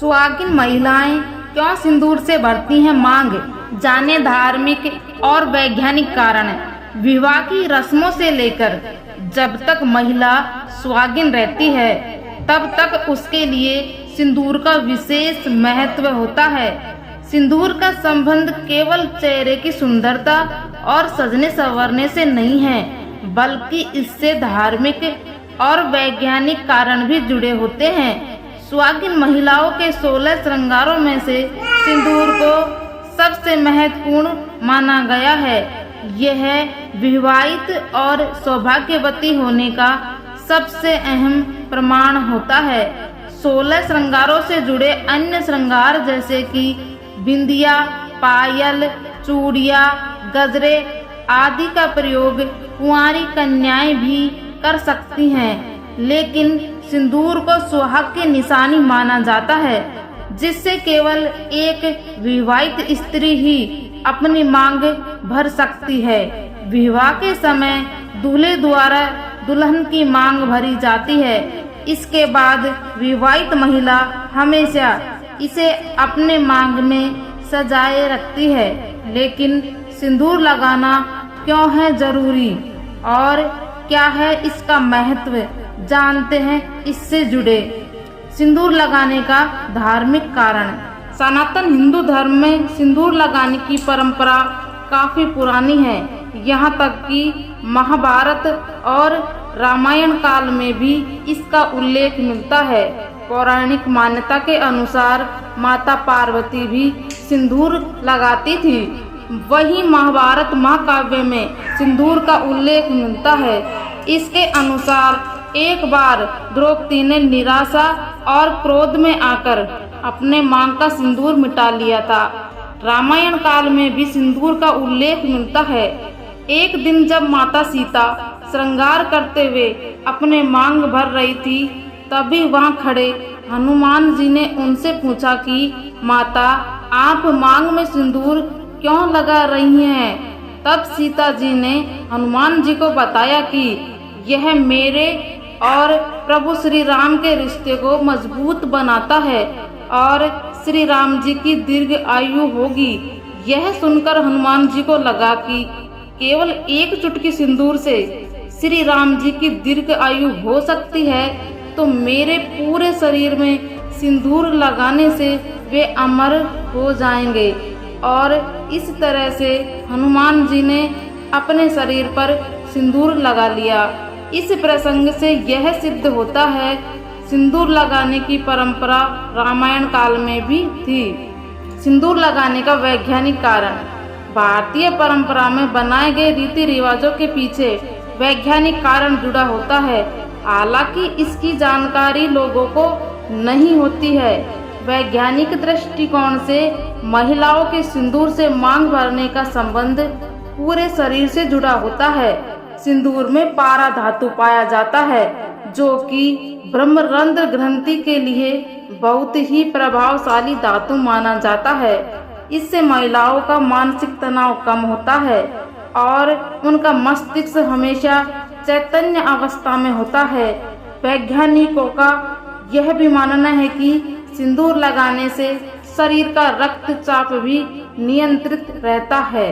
सुहागिन महिलाएं क्यों सिंदूर से भरती हैं मांग, जाने धार्मिक और वैज्ञानिक कारण। विवाह की रस्मों से लेकर जब तक महिला सुहागिन रहती है तब तक उसके लिए सिंदूर का विशेष महत्व होता है। सिंदूर का संबंध केवल चेहरे की सुंदरता और सजने संवरने से नहीं है, बल्कि इससे धार्मिक और वैज्ञानिक कारण भी जुड़े होते हैं। सुहागिन महिलाओं के 16 श्रृंगारों में से सिंदूर को सबसे महत्वपूर्ण माना गया है। यह विवाहित और सौभाग्यवती होने का सबसे अहम प्रमाण होता है। 16 श्रृंगारों से जुड़े अन्य श्रृंगार जैसे कि बिंदिया, पायल, चूड़ियां, गजरे आदि का प्रयोग कुंवारी कन्याएं भी कर सकती हैं, लेकिन सिंदूर को सुहाग की निशानी माना जाता है, जिससे केवल एक विवाहित स्त्री ही अपनी मांग भर सकती है। विवाह के समय दूल्हे द्वारा दुल्हन की मांग भरी जाती है। इसके बाद विवाहित महिला हमेशा इसे अपने मांग में सजाए रखती है। लेकिन सिंदूर लगाना क्यों है जरूरी और क्या है इसका महत्व, जानते हैं इससे जुड़े सिंदूर लगाने का धार्मिक कारण। सनातन हिंदू धर्म में सिंदूर लगाने की परंपरा काफी पुरानी है। यहाँ तक कि महाभारत और रामायण काल में भी इसका उल्लेख मिलता है। पौराणिक मान्यता के अनुसार माता पार्वती भी सिंदूर लगाती थी। वहीं महाभारत महाकाव्य में सिंदूर का उल्लेख मिलता है। इसके अनुसार एक बार द्रौपदी ने निराशा और क्रोध में आकर अपने मांग का सिंदूर मिटा लिया था। रामायण काल में भी सिंदूर का उल्लेख मिलता है। एक दिन जब माता सीता श्रृंगार करते हुए अपने मांग भर रही थी, तभी वहां खड़े हनुमान जी ने उनसे पूछा कि माता, आप मांग में सिंदूर क्यों लगा रही हैं? तब सीता जी ने हनुमान जी को बताया कि यह मेरे और प्रभु श्री राम के रिश्ते को मजबूत बनाता है और श्री राम जी की दीर्घ आयु होगी। यह सुनकर हनुमान जी को लगा कि केवल एक चुटकी सिंदूर से श्री राम जी की दीर्घ आयु हो सकती है, तो मेरे पूरे शरीर में सिंदूर लगाने से वे अमर हो जाएंगे। और इस तरह से हनुमान जी ने अपने शरीर पर सिंदूर लगा लिया। इस प्रसंग से यह सिद्ध होता है सिंदूर लगाने की परंपरा रामायण काल में भी थी। सिंदूर लगाने का वैज्ञानिक कारण। भारतीय परंपरा में बनाए गए रीति रिवाजों के पीछे वैज्ञानिक कारण जुड़ा होता है। हालांकि इसकी जानकारी लोगों को नहीं होती है। वैज्ञानिक दृष्टिकोण से महिलाओं के सिंदूर से मांग भरने का संबंध पूरे शरीर से जुड़ा होता है। सिंदूर में पारा धातु पाया जाता है, जो कि ब्रह्मरंध्र ग्रंथि के लिए बहुत ही प्रभावशाली धातु माना जाता है। इससे महिलाओं का मानसिक तनाव कम होता है और उनका मस्तिष्क हमेशा चैतन्य अवस्था में होता है। वैज्ञानिकों का यह भी मानना है कि सिंदूर लगाने से शरीर का रक्तचाप भी नियंत्रित रहता है।